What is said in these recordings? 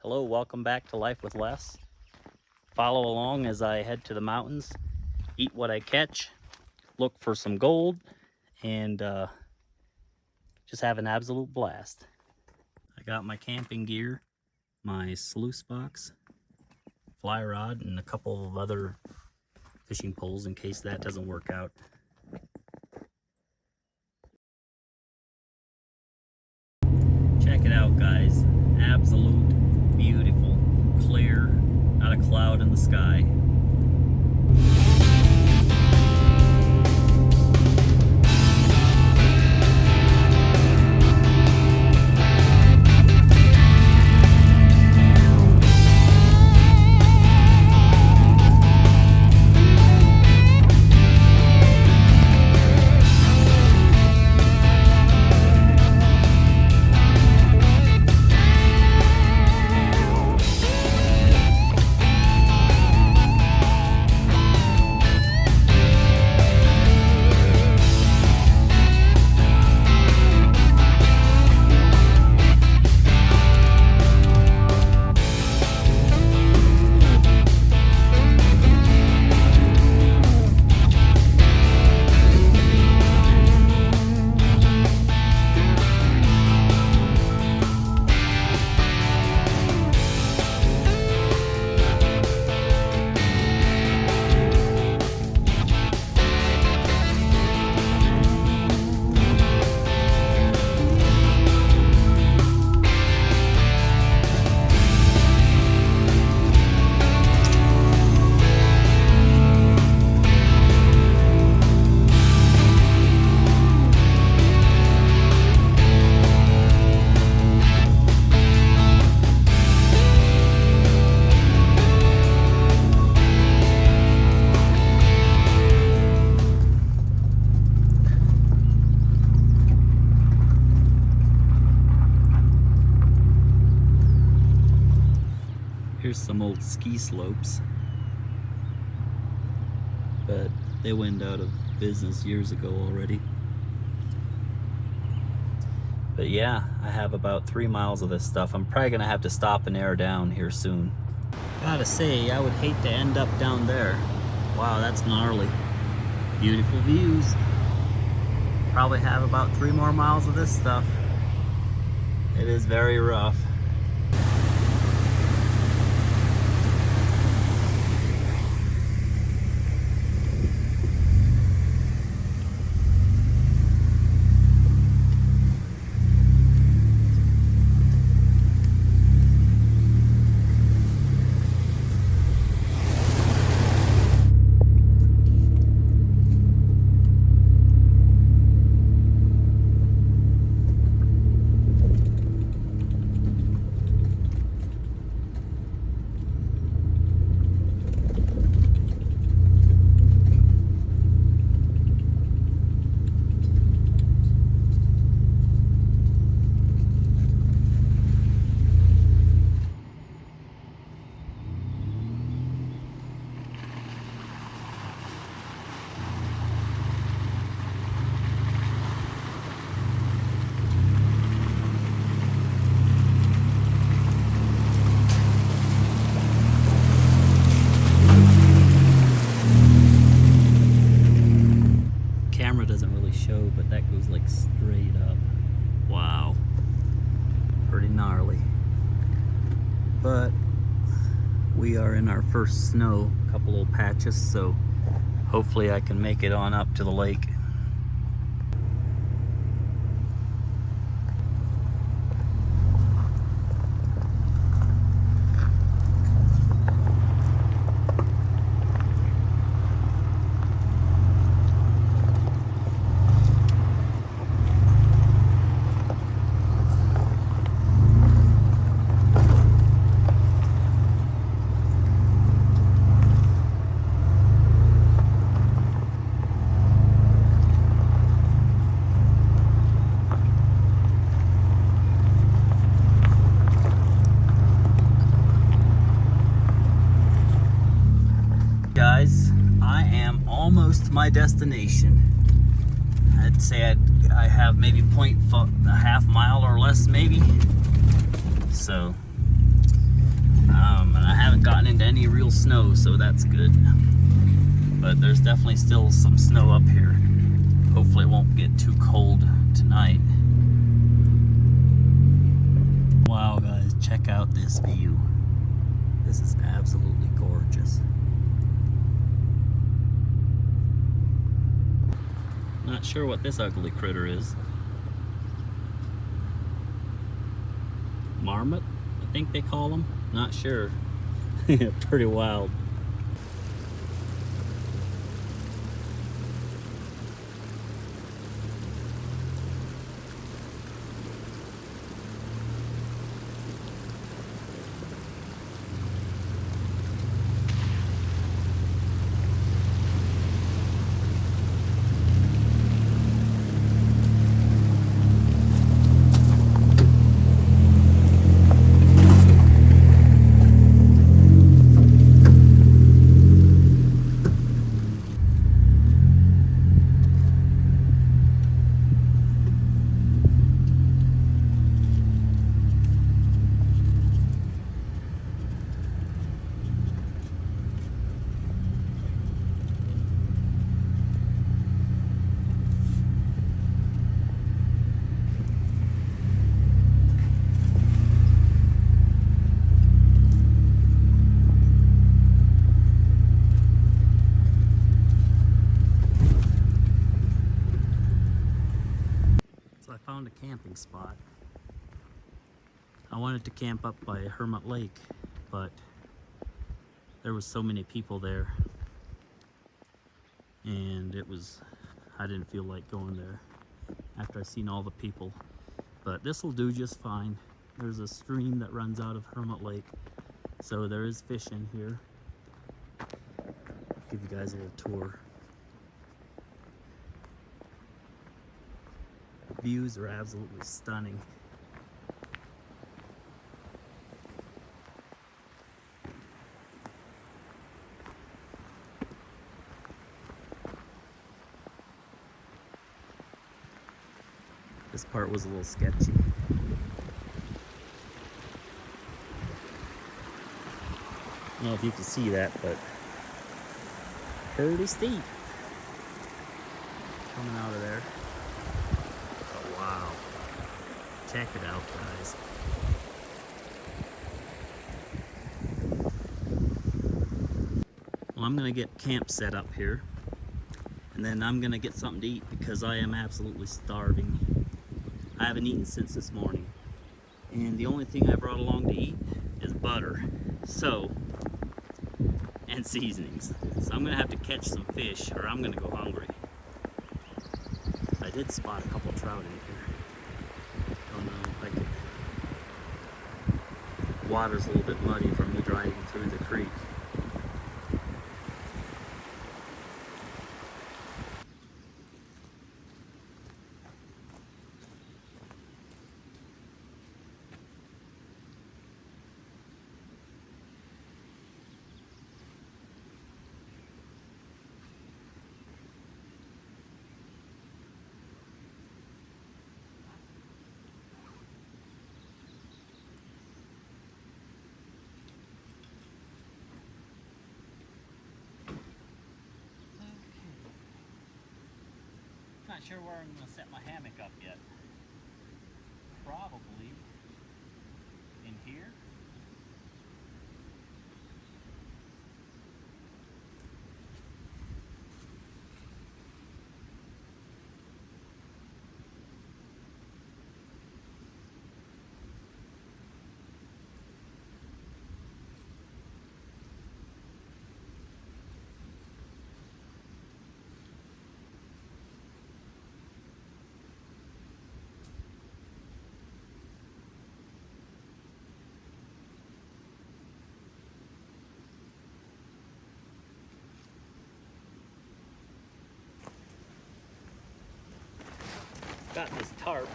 Hello, welcome back to Life with Les. Follow along as I head to the mountains, eat what I catch, look for some gold, and just have an absolute blast. I got my camping gear, my sluice box, fly rod, and a couple of other fishing poles in case that doesn't work out. Check it out, guys. Absolute beautiful, clear, not a cloud in the sky. Here's some old ski slopes, but they went out of business years ago already. But yeah, I have about 3 miles of this stuff. I'm probably gonna have to stop and air down here soon. Gotta say, I would hate to end up down there. Wow, that's gnarly. Beautiful views. Probably have about 3 more miles of this stuff. It is very rough. Doesn't really show, but that goes like straight up. Wow, pretty gnarly. But we are in our first snow, a couple little patches, so hopefully I can make it on up to the lake. Guys, I am almost to my destination. I'd say I have maybe a half mile or less maybe. So not gotten into any real snow, so that's good. But there's definitely still some snow up here. Hopefully it won't get too cold tonight. Wow guys, check out this view. This is absolutely gorgeous. Not sure what this ugly critter is. Marmot, I think they call them. Not sure. Pretty wild. I found a camping spot. I wanted to camp up by Hermit Lake, but there was so many people there, and I didn't feel like going there after I seen all the people. But this will do just fine. There's a stream that runs out of Hermit Lake, so there is fish in here. I'll give you guys a little tour. The views are absolutely stunning. This part was a little sketchy. I don't know if you can see that, but pretty steep coming out of there. Oh, wow. Check it out, guys. Well, I'm gonna get camp set up here, and then I'm gonna get something to eat because I am absolutely starving. I haven't eaten since this morning, and the only thing I brought along to eat is butter, and seasonings. So I'm gonna have to catch some fish, or I'm gonna go hungry. I did spot a couple trout in here. Don't know if I could. Water's a little bit muddy from me driving through the creek. Not sure where I'm going to set my hammock up yet. Probably in here. Got this tarp.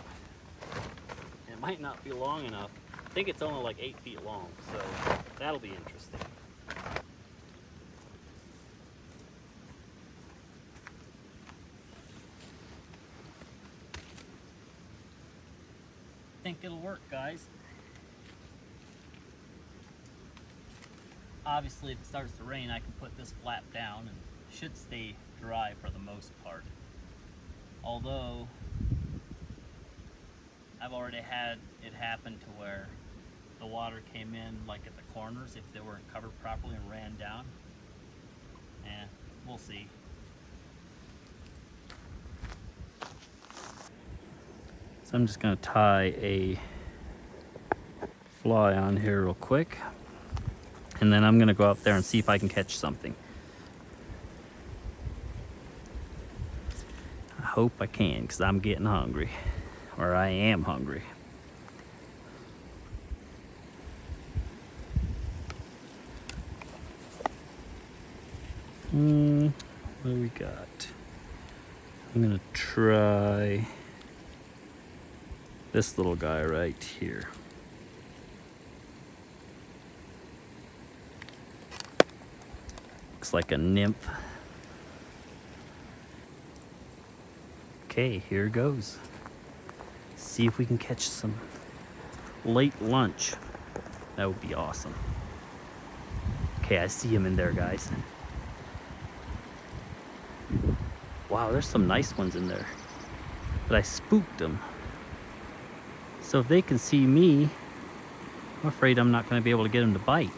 It might not be long enough. I think it's only like 8 feet long, so that'll be interesting. Think it'll work, guys. Obviously, if it starts to rain, I can put this flap down and should stay dry for the most part. Although, I've already had it happen to where the water came in like at the corners if they weren't covered properly and ran down. And we'll see. So I'm just going to tie a fly on here real quick, and then I'm going to go out there and see if I can catch something. I hope I can, because I'm getting hungry, or I am hungry. What do we got? I'm going to try this little guy right here. Looks like a nymph. Okay, here goes. See if we can catch some late lunch. That would be awesome. Okay, I see him in there, guys. Wow, there's some nice ones in there. But I spooked them. So if they can see me, I'm afraid I'm not going to be able to get them to bite.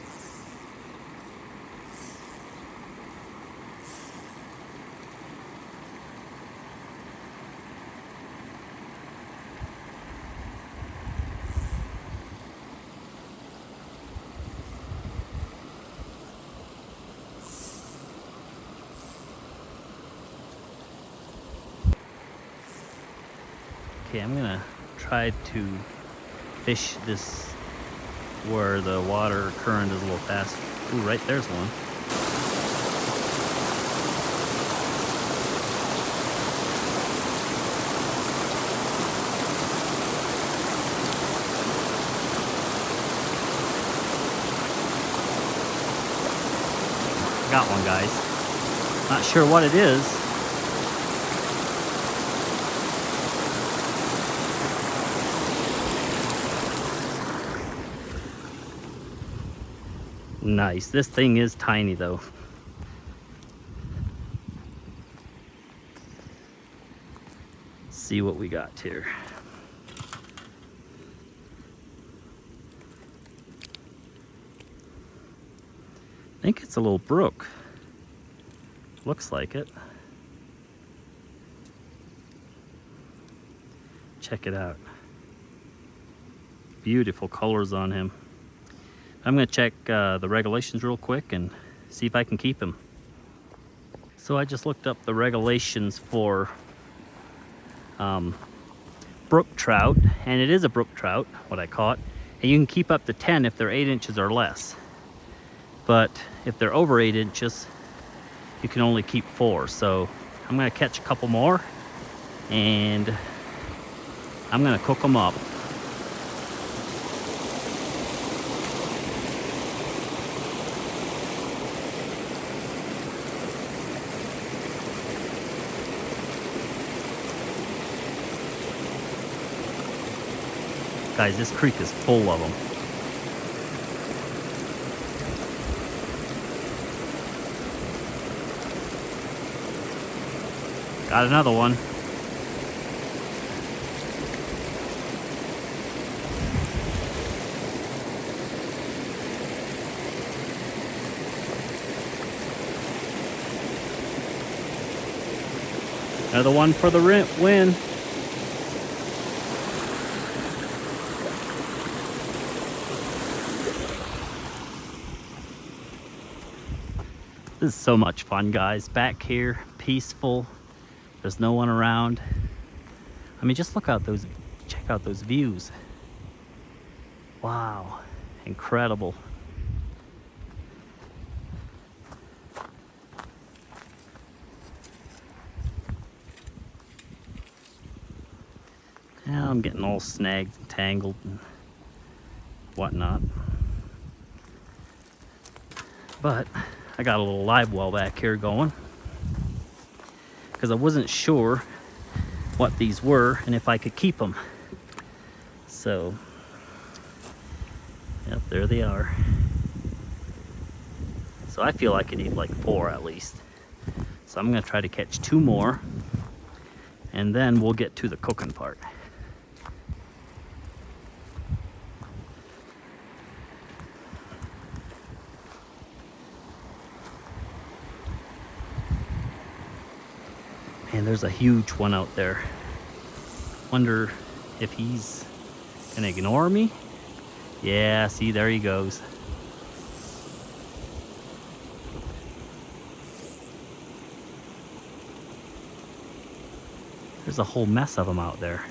Okay, I'm gonna try to fish this where the water current is a little fast. Ooh, right there's one. Got one, guys. Not sure what it is. Nice. This thing is tiny though. Let's see what we got here. I think it's a little brook. Looks like it. Check it out. Beautiful colors on him. I'm going to check the regulations real quick and see if I can keep him. So I just looked up the regulations for brook trout, and it is a brook trout, what I caught. And you can keep up to 10 if they're 8 inches or less. But if they're over 8 inches, you can only keep 4. So I'm going to catch a couple more, and I'm going to cook them up. Guys, this creek is full of them. Got another one. Another one for the win. This is so much fun, guys. Back here, peaceful. There's no one around. I mean, just check out those views. Wow, incredible. Now I'm getting all snagged and tangled and whatnot. But I got a little live well back here going because I wasn't sure what these were and if I could keep them. So, yep, there they are. So I feel I could eat like 4 at least. So I'm gonna try to catch 2 more, and then we'll get to the cooking part. Man, there's a huge one out there. Wonder if he's gonna ignore me. Yeah, see, there he goes. There's a whole mess of them out there.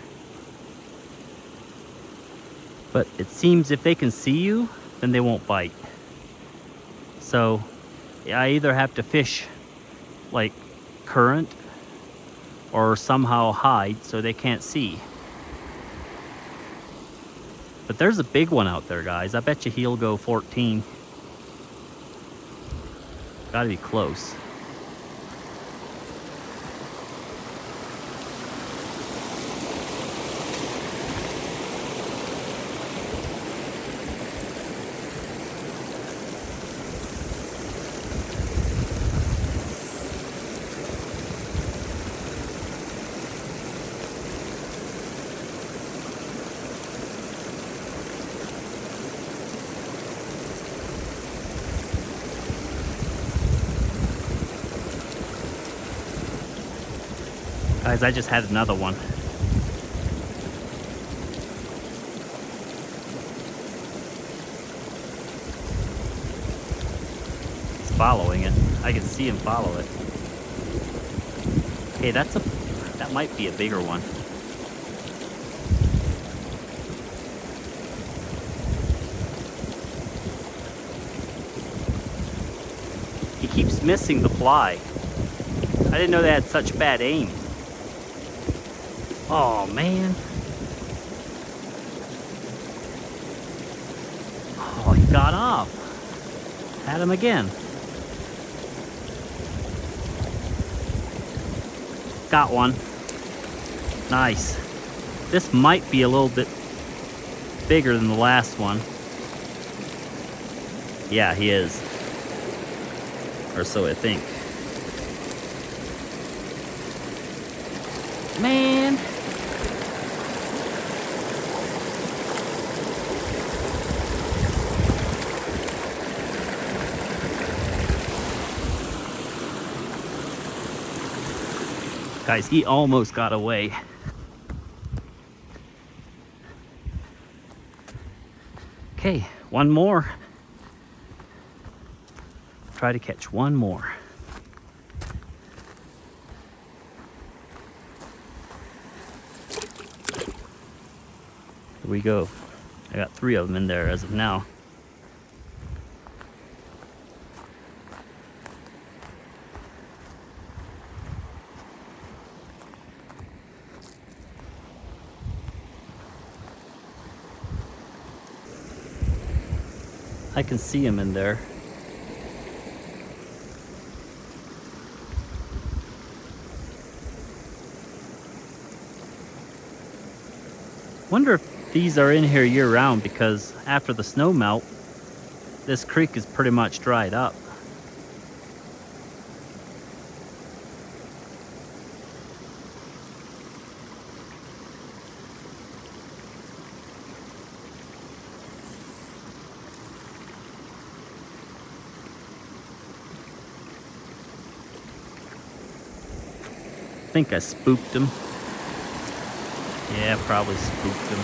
But it seems if they can see you, then they won't bite. So I either have to fish like current or somehow hide so they can't see. But there's a big one out there, guys. I bet you he'll go 14. Gotta be close. Guys, I just had another one. He's following it. I can see him follow it. Okay, that might be a bigger one. He keeps missing the fly. I didn't know they had such bad aim. Oh, man. Oh, he got off. Had him again. Got one. Nice. This might be a little bit bigger than the last one. Yeah, he is. Or so I think. Man. Guys, he almost got away. Okay, one more. Try to catch one more. Here we go. I got 3 of them in there as of now. I can see him in there. Wonder if these are in here year round, because after the snow melt, this creek is pretty much dried up. I think I spooked him. Yeah, probably spooked him.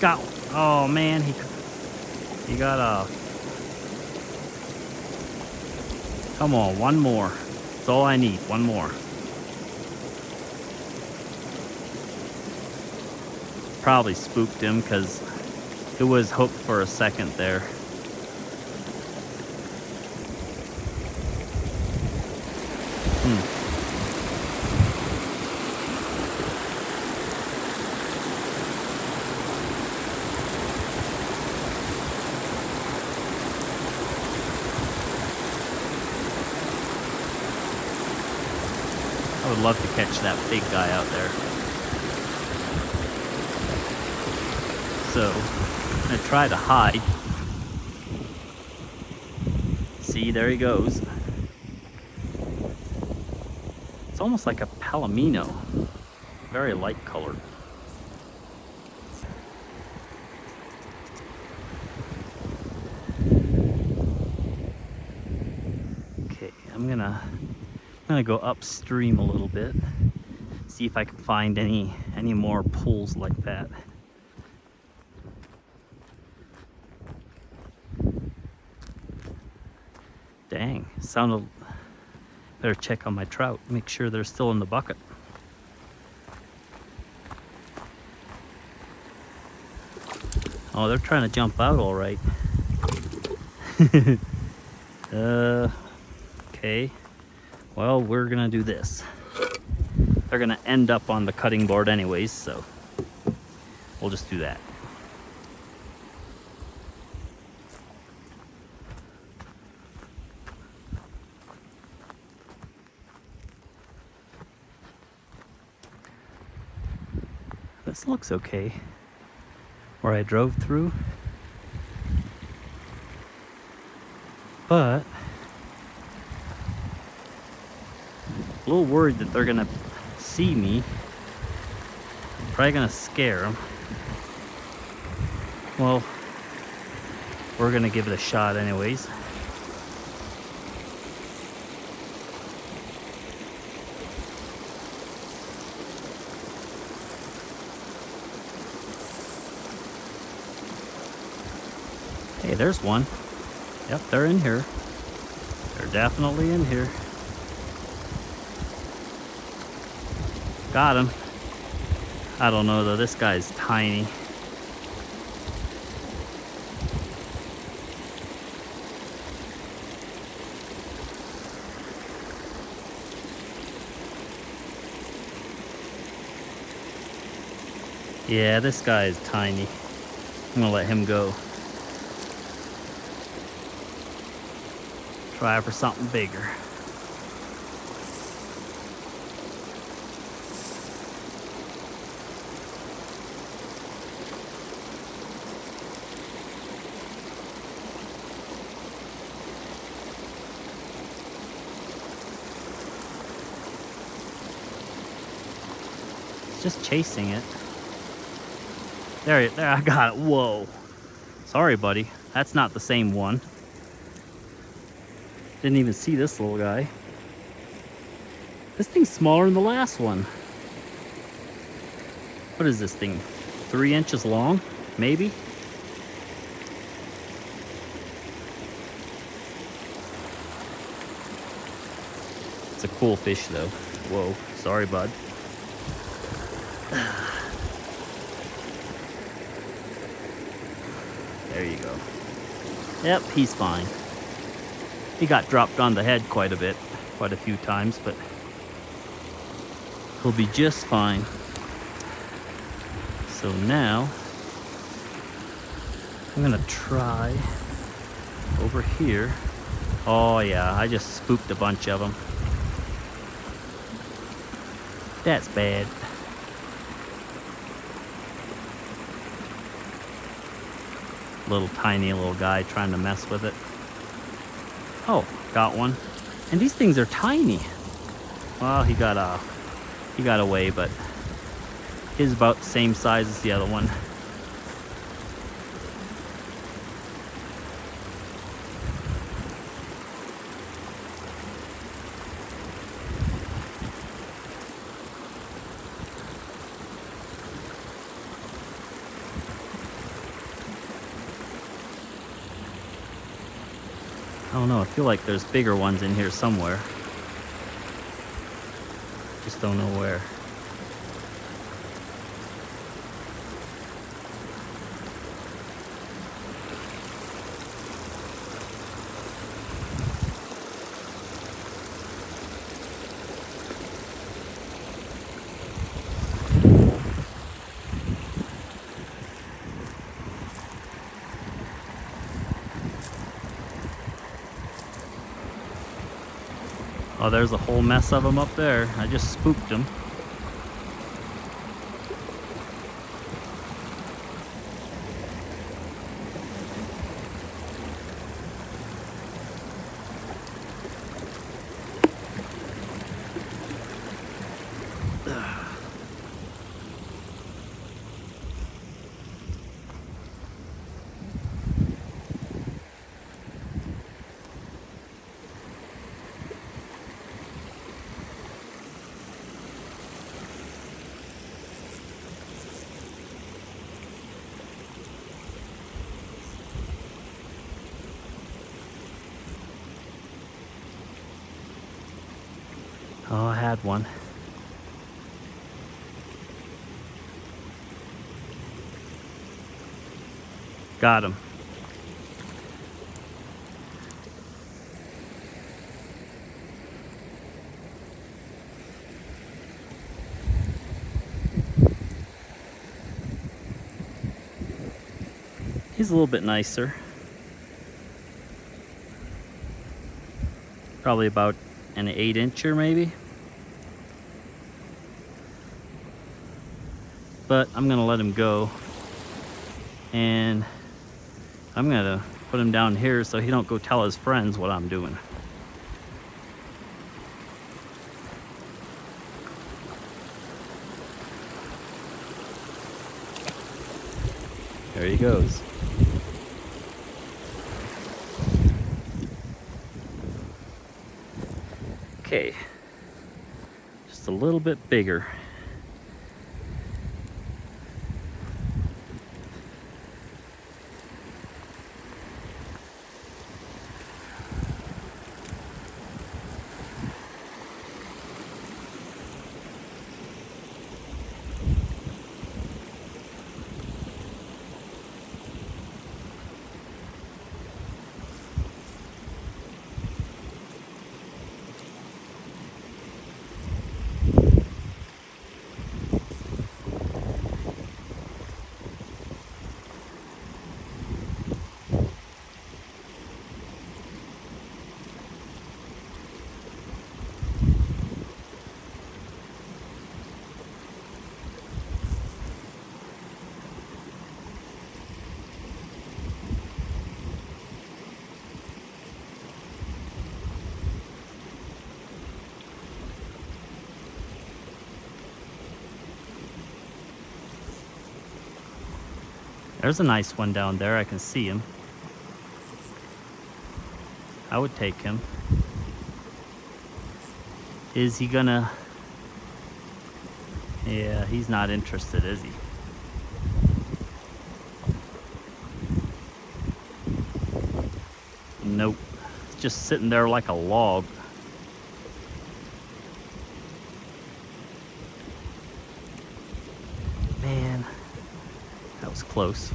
Got, oh man, he got off. Come on, one more. That's all I need, one more. Probably spooked him because it was hooked for a second there. I would love to catch that big guy out there. So I'm gonna try to hide. See, there he goes. It's almost like a palomino, very light colored. Okay, I'm gonna go upstream a little bit, see if I can find any more pools like that. Dang, sounded. Better check on my trout, make sure they're still in the bucket. Oh, they're trying to jump out all right. Okay. Well, we're gonna do this. They're gonna end up on the cutting board anyways, so we'll just do that. This looks okay. Where I drove through. But a little worried that they're gonna see me. Probably gonna scare them. Well, we're gonna give it a shot anyways. Hey, there's one. Yep, they're in here. They're definitely in here. Got him. I don't know though, this guy's tiny. Yeah, this guy is tiny. I'm gonna let him go. Try for something bigger. It's just chasing it. There, I got it. Whoa. Sorry, buddy. That's not the same one. Didn't even see this little guy. This thing's smaller than the last one. What is this thing? 3 inches long? Maybe? It's a cool fish though. Whoa. Sorry, bud. There you go. Yep, he's fine. He got dropped on the head quite a few times, but he'll be just fine. So now, I'm gonna try over here. Oh yeah, I just spooked a bunch of them. That's bad. Little tiny little guy trying to mess with it. Oh, got one. And these things are tiny. Well, he got away, but he's about the same size as the other one. I don't know, I feel like there's bigger ones in here somewhere. Just don't know where. Oh, there's a whole mess of them up there. I just spooked them. Oh, I had one. Got him. He's a little bit nicer. Probably about an 8-incher maybe. But I'm gonna let him go. And I'm gonna put him down here so he don't go tell his friends what I'm doing. There he goes. Okay, just a little bit bigger. There's a nice one down there. I can see him. I would take him. Is he gonna... Yeah, he's not interested, is he? Nope. It's just sitting there like a log. Man, that was close.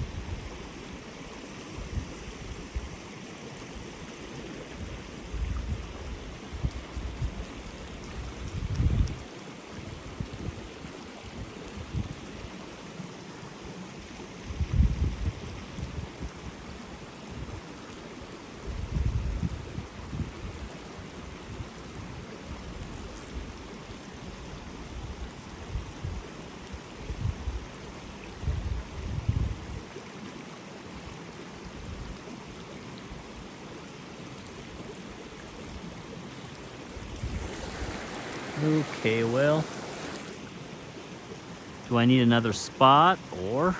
Okay, well, do I need another spot or?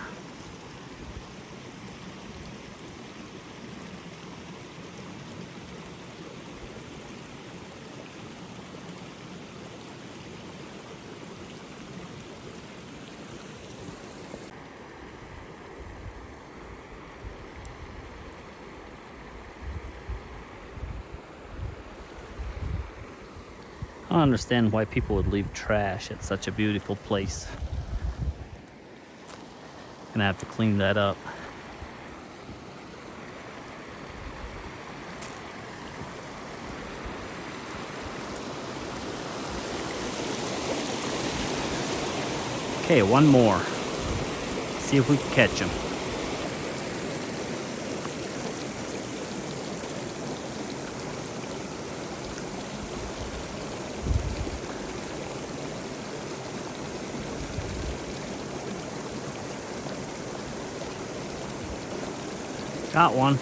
I don't understand why people would leave trash at such a beautiful place. Gonna have to clean that up. Okay, one more. See if we can catch him. Got one.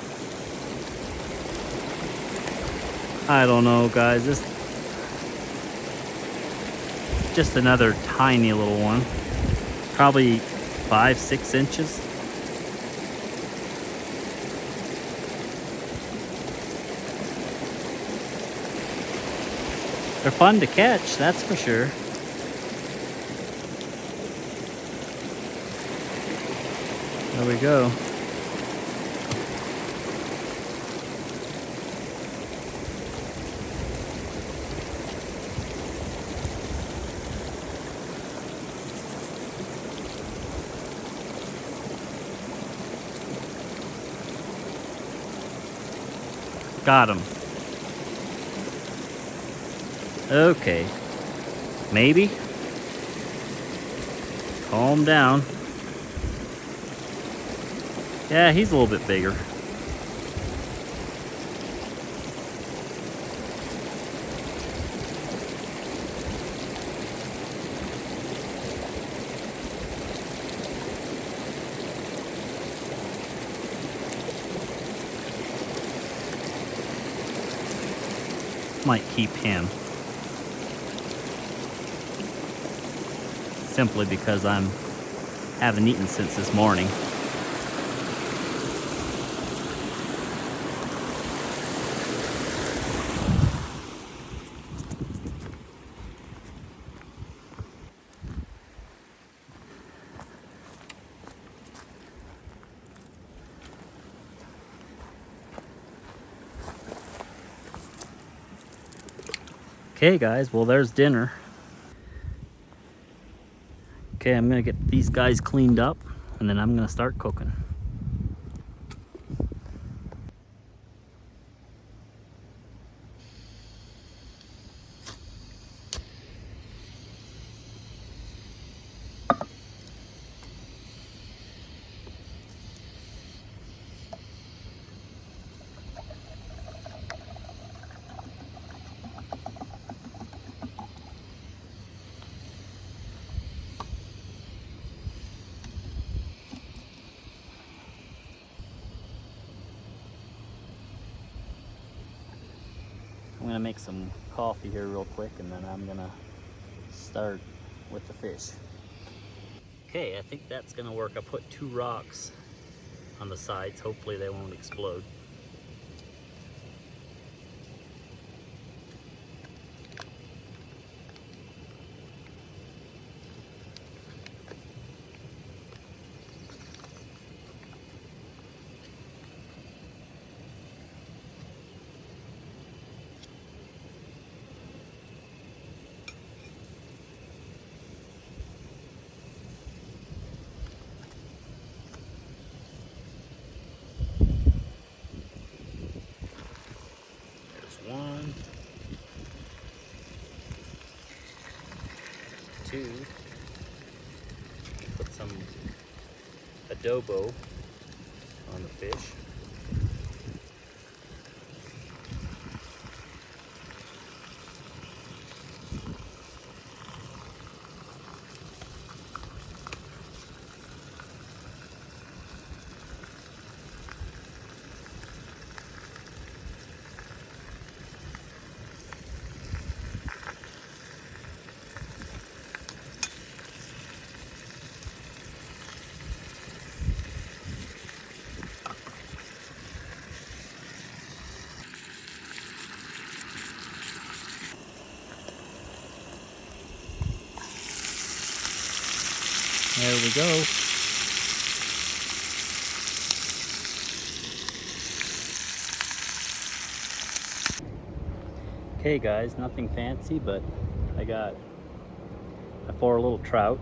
I don't know, guys. This just another tiny little one. Probably 5-6 inches. They're fun to catch, that's for sure. There we go. Got him. Okay. Maybe. Calm down. Yeah, he's a little bit bigger. Might keep him. Simply because I haven't eaten since this morning. Okay guys, well there's dinner. Okay, I'm gonna get these guys cleaned up and then I'm gonna start cooking. I'm gonna make some coffee here real quick and then I'm gonna start with the fish. Okay, I think that's gonna work. I put 2 rocks on the sides. Hopefully they won't explode. There's 1, 2. Put some adobo on the fish. There we go. Okay guys, nothing fancy, but for a little trout,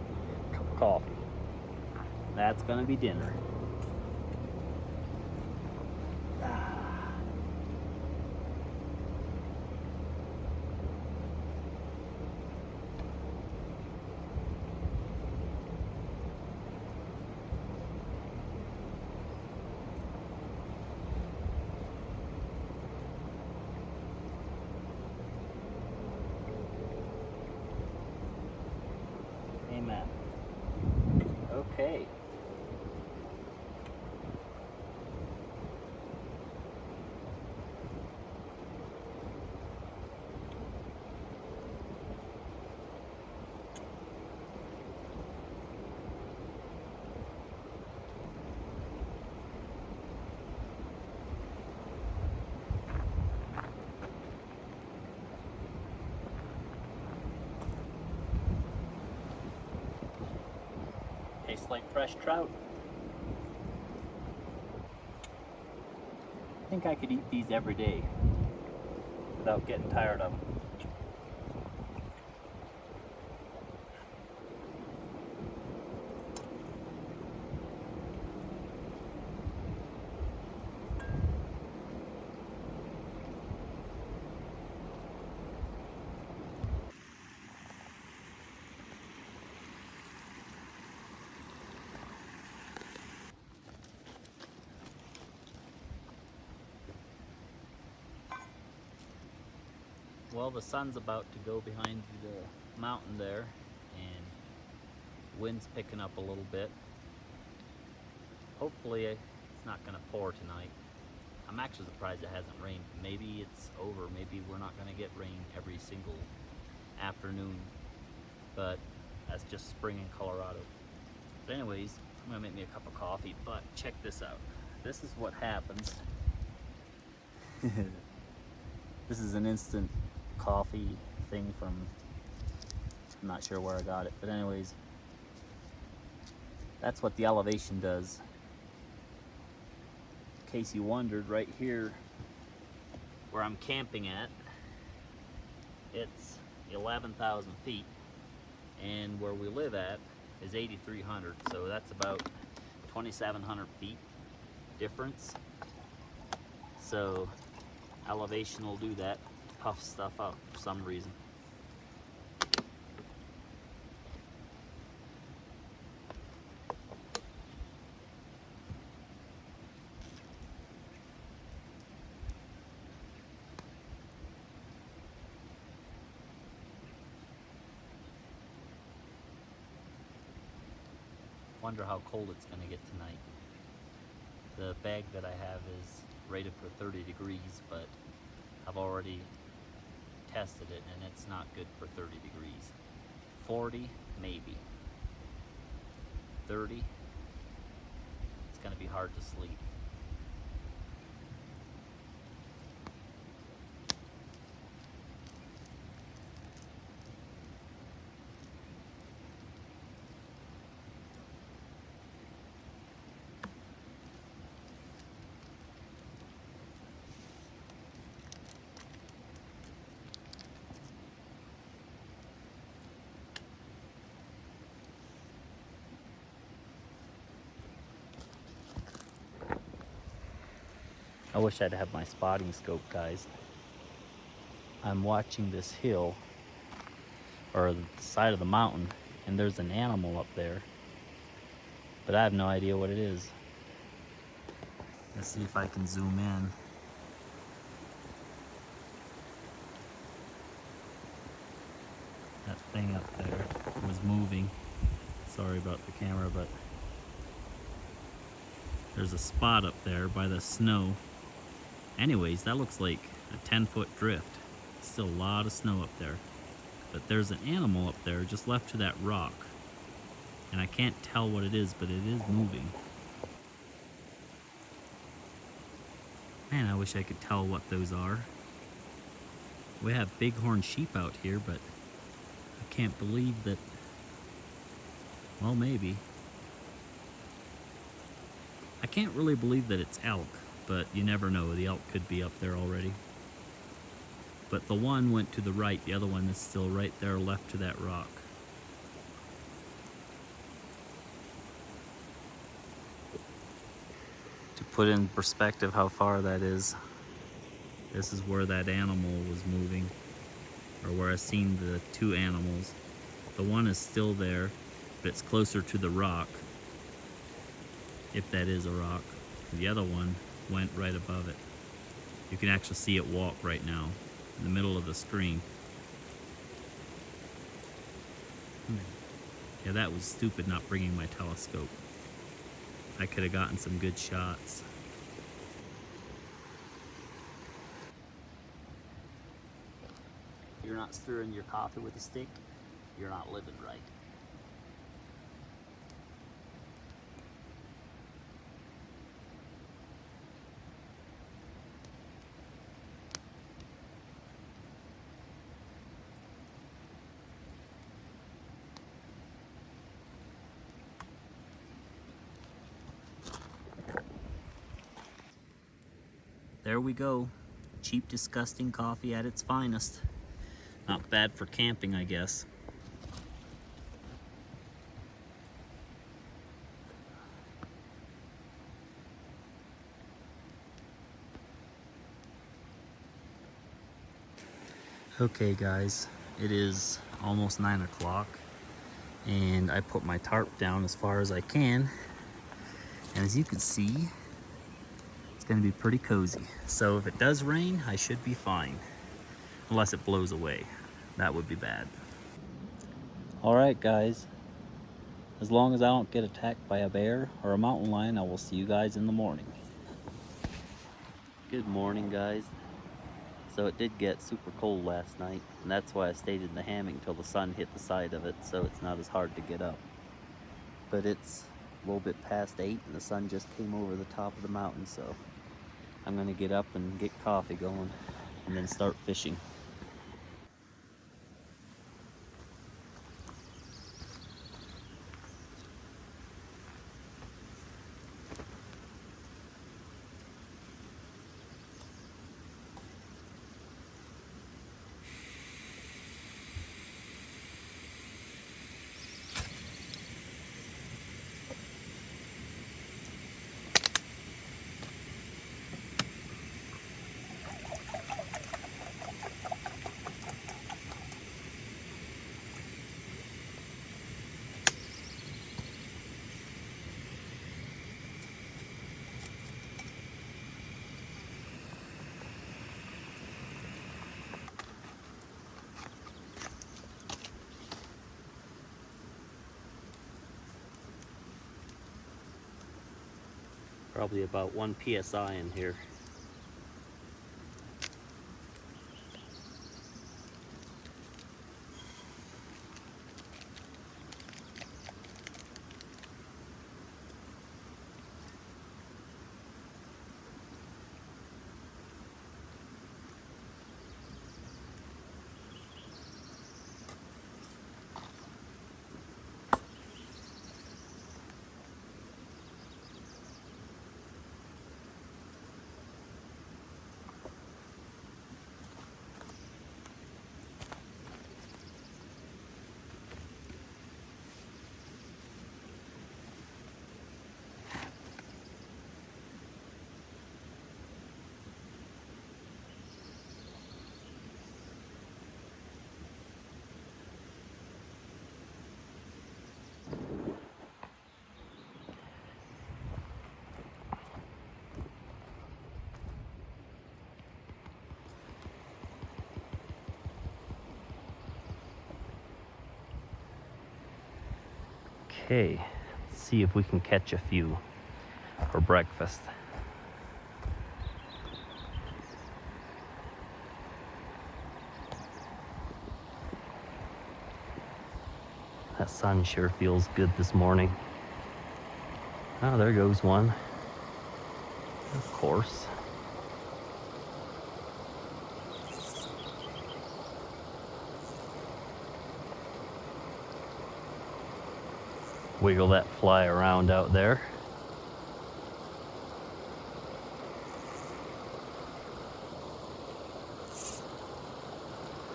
a cup of coffee. That's gonna be dinner. Amen. Okay. Tastes like fresh trout. I think I could eat these every day without getting tired of them. Well, the sun's about to go behind the mountain there, and wind's picking up a little bit. Hopefully it's not gonna pour tonight. I'm actually surprised it hasn't rained. Maybe it's over. Maybe we're not gonna get rain every single afternoon, but that's just spring in Colorado. But anyways, I'm gonna make me a cup of coffee, but check this out. This is what happens. This is an instant coffee thing from, I'm not sure where I got it, but anyways, that's what the elevation does. In case you wondered, right here where I'm camping at, it's 11,000 feet, and where we live at is 8,300, so that's about 2,700 feet difference. So elevation will do that, puff stuff up for some reason. Wonder how cold it's going to get tonight. The bag that I have is rated for 30 degrees, but I've already tested it and it's not good for 30 degrees. 40, maybe. 30, it's going to be hard to sleep. I wish I'd have my spotting scope, guys. I'm watching this hill, or the side of the mountain, and there's an animal up there, but I have no idea what it is. Let's see if I can zoom in. That thing up there was moving. Sorry about the camera, but there's a spot up there by the snow. Anyways, that looks like a 10-foot drift. Still a lot of snow up there. But there's an animal up there just left to that rock. And I can't tell what it is, but it is moving. Man, I wish I could tell what those are. We have bighorn sheep out here, but I can't believe that, well, maybe. I can't really believe that it's elk, but you never know. The elk could be up there already. But the one went to the right. The other one is still right there left to that rock. To put in perspective how far that is, this is where that animal was moving, or where I seen the two animals. The one is still there, but it's closer to the rock, if that is a rock. The other one went right above it. You can actually see it walk right now in the middle of the stream. Yeah, that was stupid not bringing my telescope. I could have gotten some good shots. If you're not stirring your coffee with a stick, you're not living right. There we go. Cheap, disgusting coffee at its finest. Not bad for camping, I guess. Okay guys, it is almost 9 o'clock and I put my tarp down as far as I can, and as you can see, it's going to be pretty cozy. So if it does rain, I should be fine. unless it blows away. That would be bad. All right, guys. As long as I don't get attacked by a bear or a mountain lion, I will see you guys in the morning. Good morning, guys. So it did get super cold last night, and that's why I stayed in the hammock until the sun hit the side of it, so it's not as hard to get up. But it's a little bit past 8 and the sun just came over the top of the mountain, so I'm gonna get up and get coffee going and then start fishing. Probably about 1 psi in here. Okay, let's see if we can catch a few for breakfast. That sun sure feels good this morning. Oh, there goes one. Of course. Wiggle that fly around out there.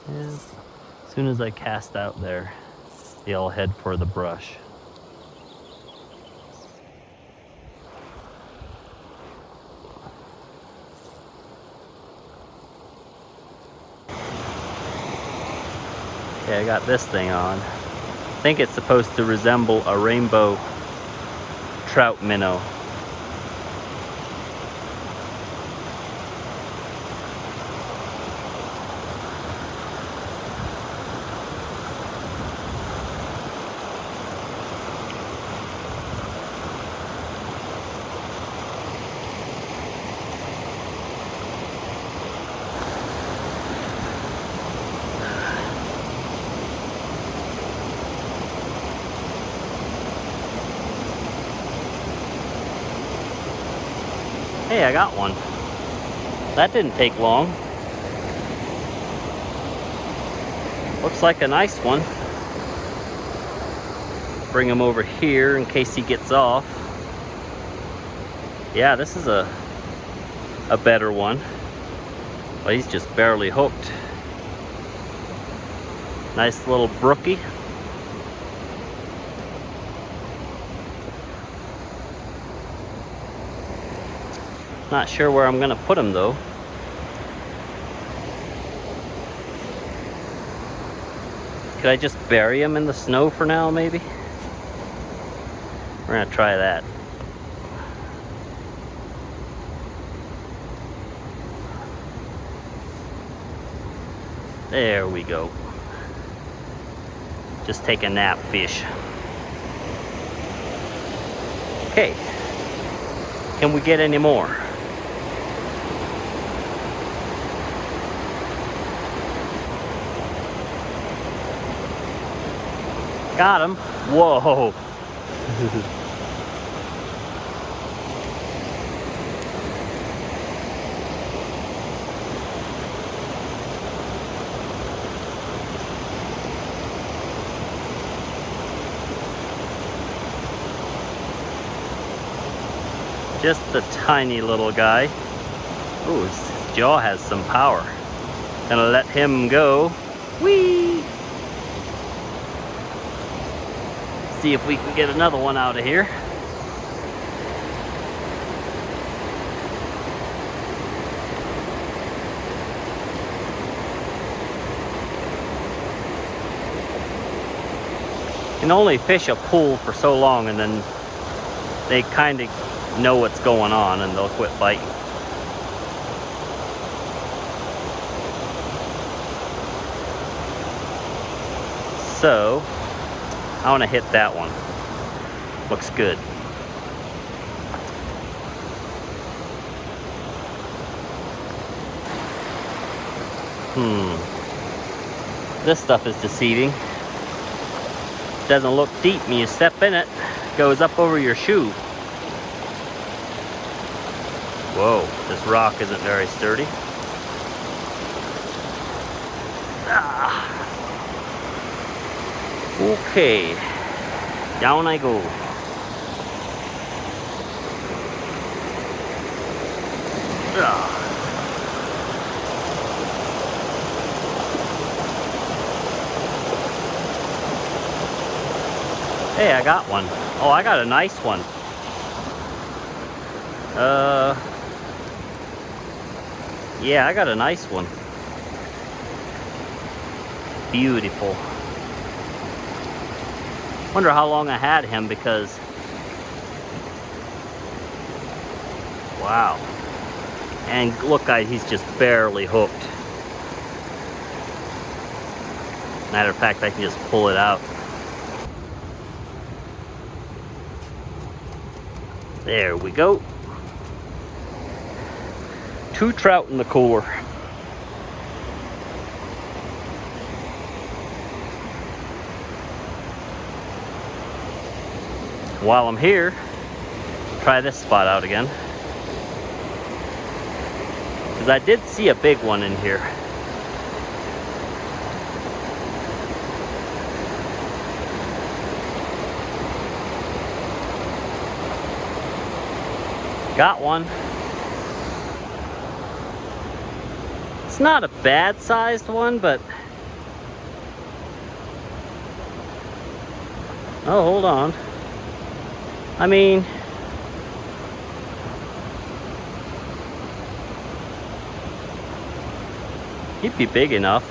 And as soon as I cast out there, they'll head for the brush. Okay, I got this thing on. I think it's supposed to resemble a rainbow trout minnow. Hey, I got one. That didn't take long. Looks like a nice one. Bring him over here in case he gets off. Yeah, this is a better one. But he's just barely hooked. Nice little brookie. Not sure where I'm gonna put him though. Could I just bury him in the snow for now, maybe? We're gonna try that. There we go. Just take a nap, fish. Okay. Can we get any more? Got him. Whoa. Just a tiny little guy. Ooh, his jaw has some power. Gonna let him go. Whee! See if we can get another one out of here. You can only fish a pool for so long, and then they kind of know what's going on and they'll quit biting. So I want to hit that one. Looks good. This stuff is deceiving. Doesn't look deep and you step in it, goes up over your shoe. Whoa, this rock isn't very sturdy. Okay, down I go. Hey, I got one. Oh, I got a nice one. Yeah, I got a nice one. Beautiful. Wonder how long I had him, because wow. And look guys, he's just barely hooked. Matter of fact, I can just pull it out. There we go. 2 trout in the cooler. While I'm here, try this spot out again. Because I did see a big one in here. Got one. It's not a bad sized one, but oh, hold on. I mean, he'd be big enough.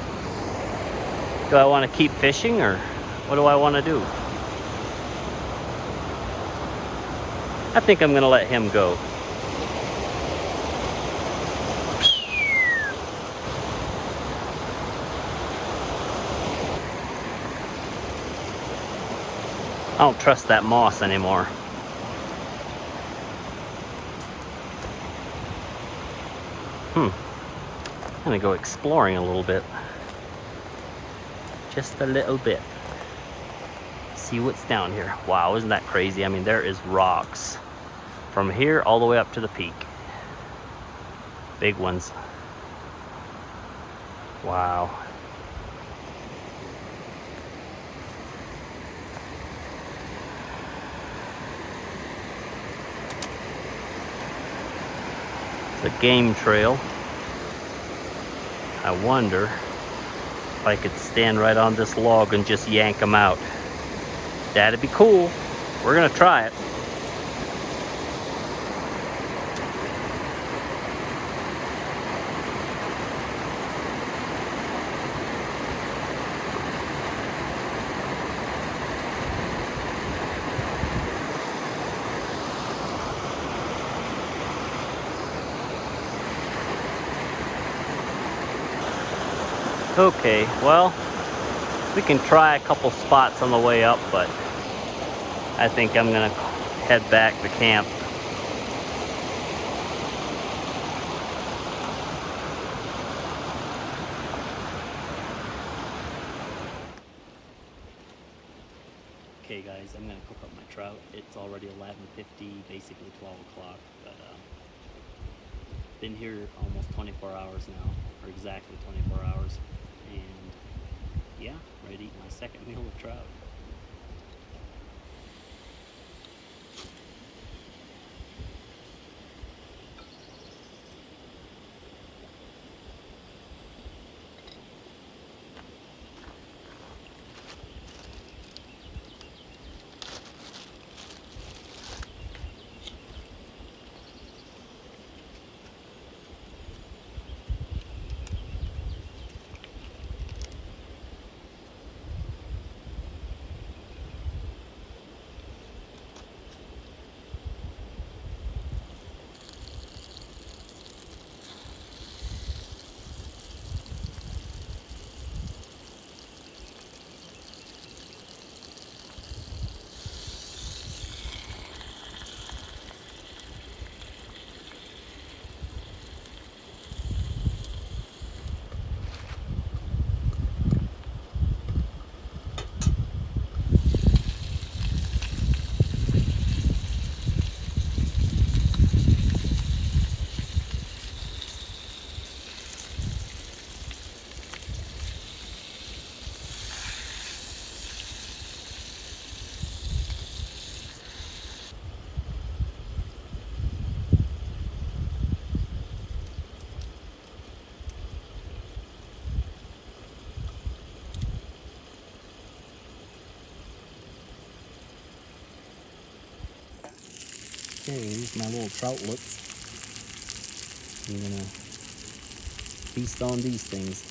Do I want to keep fishing, or what do I want to do? I think I'm going to let him go. I don't trust that moss anymore. I'm gonna go exploring a little bit. Just a little bit. See what's down here. Wow, isn't that crazy? I mean, there is rocks from here all the way up to the peak. Big ones. Wow. The game trail. I wonder if I could stand right on this log and just yank them out. That'd be cool. We're gonna try it. Okay, well, we can try a couple spots on the way up, but I think I'm gonna head back to camp. Okay guys, I'm gonna cook up my trout. It's already 11:50, basically 12 o'clock, but been here almost 24 hours now, or exactly 24 hours, and yeah, ready to eat my second meal of trout. Okay, here's my little trout looks. I'm gonna feast on these things.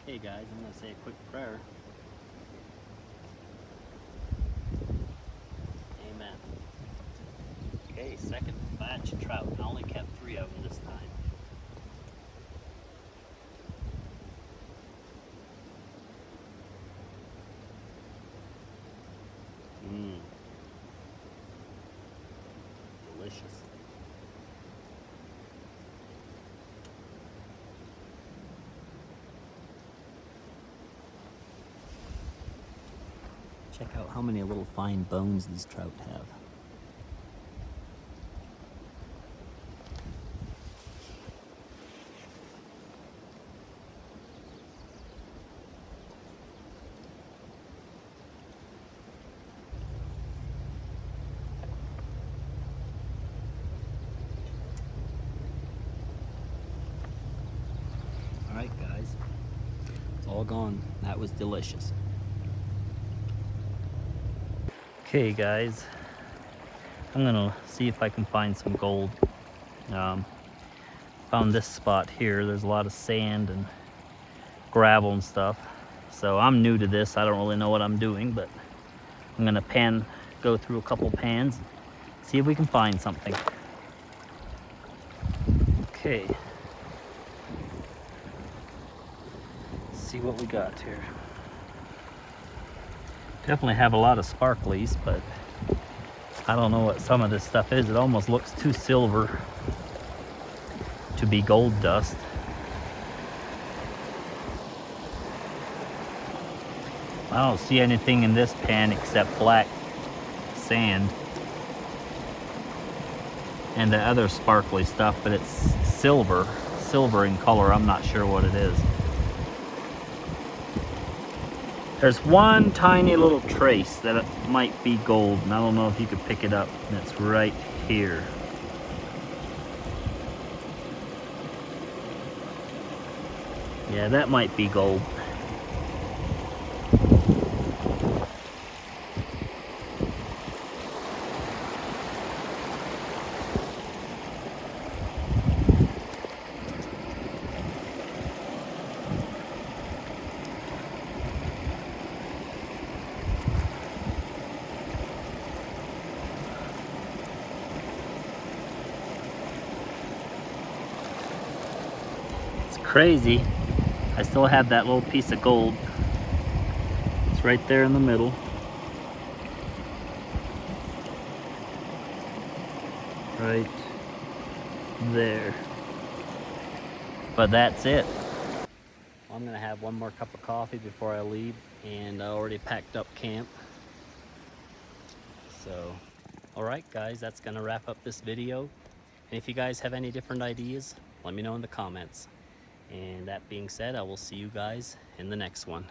Okay guys, I'm gonna say a quick prayer. Amen. Okay, second batch of trout. I only kept 3 of them this time. Mmm. Delicious. Check out how many little fine bones these trout have. Alright guys, it's all gone. That was delicious. Okay guys, I'm gonna see if I can find some gold. Found this spot here. There's a lot of sand and gravel and stuff. So I'm new to this. I don't really know what I'm doing, but I'm gonna go through a couple pans, see if we can find something. Okay. Let's see what we got here. Definitely have a lot of sparklies, but I don't know what some of this stuff is. It almost looks too silver to be gold dust. I don't see anything in this pan except black sand and the other sparkly stuff, but it's silver in color. I'm not sure what it is. There's one tiny little trace that it might be gold, and I don't know if you could pick it up, and it's right here. Yeah, that might be gold. crazy, I still have that little piece of gold. It's right there in the middle. Right there. But that's it. I'm gonna have one more cup of coffee before I leave, and I already packed up camp. So, all right guys, that's gonna wrap up this video. And if you guys have any different ideas, let me know in the comments. And that being said, I will see you guys in the next one.